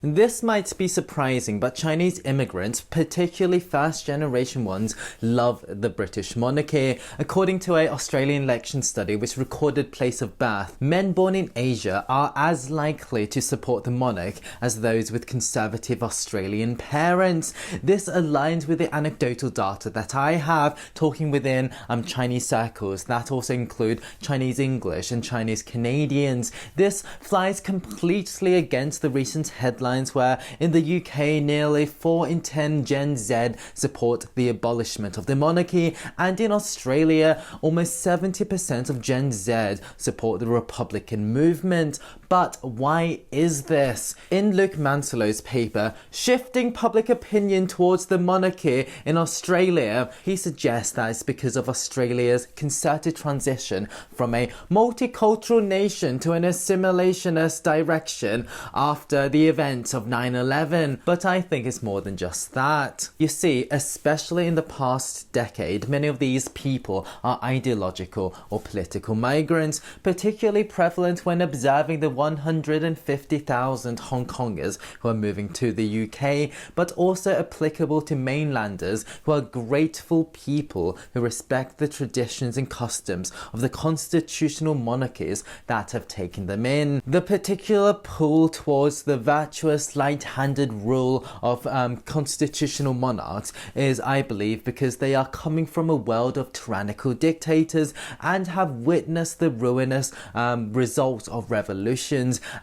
This might be surprising, but Chinese immigrants, particularly first-generation ones, love the British monarchy. According to an Australian election study which recorded place of birth, men born in Asia are as likely to support the monarch as those with conservative Australian parents. This aligns with the anecdotal data that I have talking within Chinese circles that also include Chinese English and Chinese Canadians. This flies completely against the recent headlines where in the UK nearly 4 in 10 Gen Z support the abolishment of the monarchy, and in Australia almost 70% of Gen Z support the Republican movement. But why is this? In Luke Manselow's paper, Shifting Public Opinion Towards the Monarchy in Australia, he suggests that it's because of Australia's concerted transition from a multicultural nation to an assimilationist direction after the events of 9/11. But I think it's more than just that. You see, especially in the past decade, many of these people are ideological or political migrants, particularly prevalent when observing the 150,000 Hong Kongers who are moving to the UK, but also applicable to mainlanders who are grateful people who respect the traditions and customs of the constitutional monarchies that have taken them in. The particular pull towards the virtuous, light-handed rule of constitutional monarchs is, I believe, because they are coming from a world of tyrannical dictators and have witnessed the ruinous results of revolutions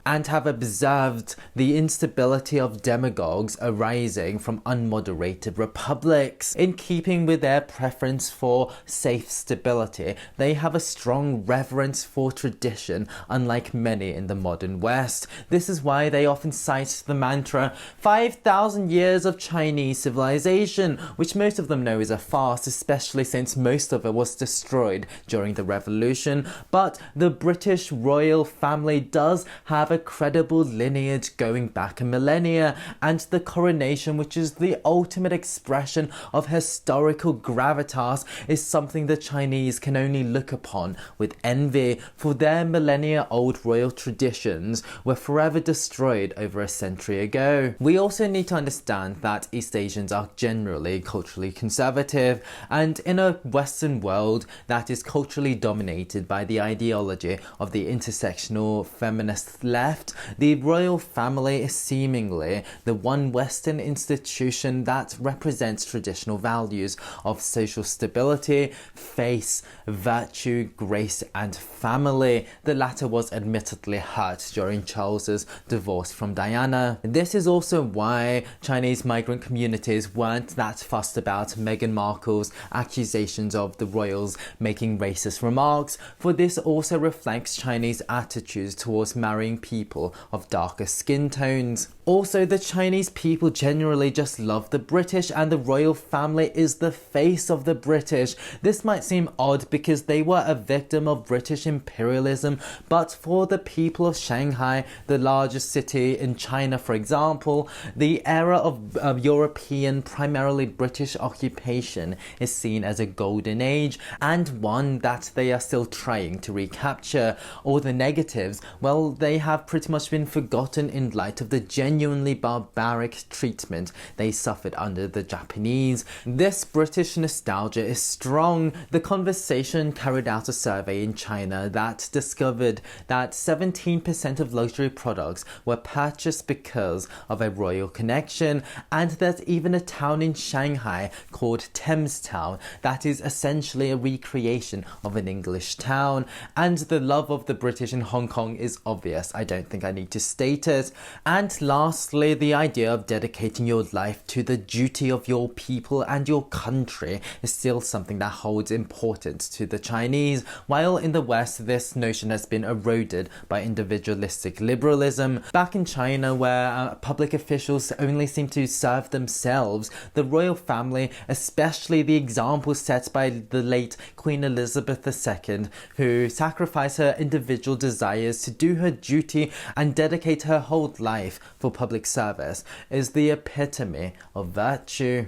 and have observed the instability of demagogues arising from unmoderated republics. In keeping with their preference for safe stability, they have a strong reverence for tradition, unlike many in the modern West. This is why they often cite the mantra 5,000 years of Chinese civilization, which most of them know is a farce, especially since most of it was destroyed during the revolution. But the British royal family does have a credible lineage going back a millennia, and the coronation, which is the ultimate expression of historical gravitas, is something the Chinese can only look upon with envy, for their millennia-old royal traditions were forever destroyed over a century ago. We also need to understand that East Asians are generally culturally conservative, and in a Western world that is culturally dominated by the ideology of the intersectional feminist left, the royal family is seemingly the one Western institution that represents traditional values of social stability, faith, virtue, grace, and family. The latter was admittedly hurt during Charles's divorce from Diana. This is also why Chinese migrant communities weren't that fussed about Meghan Markle's accusations of the royals making racist remarks, for this also reflects Chinese attitudes towards marrying people of darker skin tones. Also, the Chinese people generally just love the British, and the royal family is the face of the British. This might seem odd because they were a victim of British imperialism, but for the people of Shanghai, the largest city in China for example, the era of European, primarily British occupation is seen as a golden age, and one that they are still trying to recapture. All the negatives, well, they have pretty much been forgotten in light of the genuinely barbaric treatment they suffered under the Japanese. This British nostalgia is strong. The Conversation carried out a survey in China that discovered that 17% of luxury products were purchased because of a royal connection, and that even a town in Shanghai called Thames Town, that is essentially a recreation of an English town. And the love of the British in Hong Kong is obvious. I don't think I need to state it. And lastly, the idea of dedicating your life to the duty of your people and your country is still something that holds importance to the Chinese, while in the West this notion has been eroded by individualistic liberalism. Back in China, where public officials only seem to serve themselves, the royal family, especially the example set by the late Queen Elizabeth II, who sacrificed her individual desires to do her duty and dedicate her whole life for public service, is the epitome of virtue.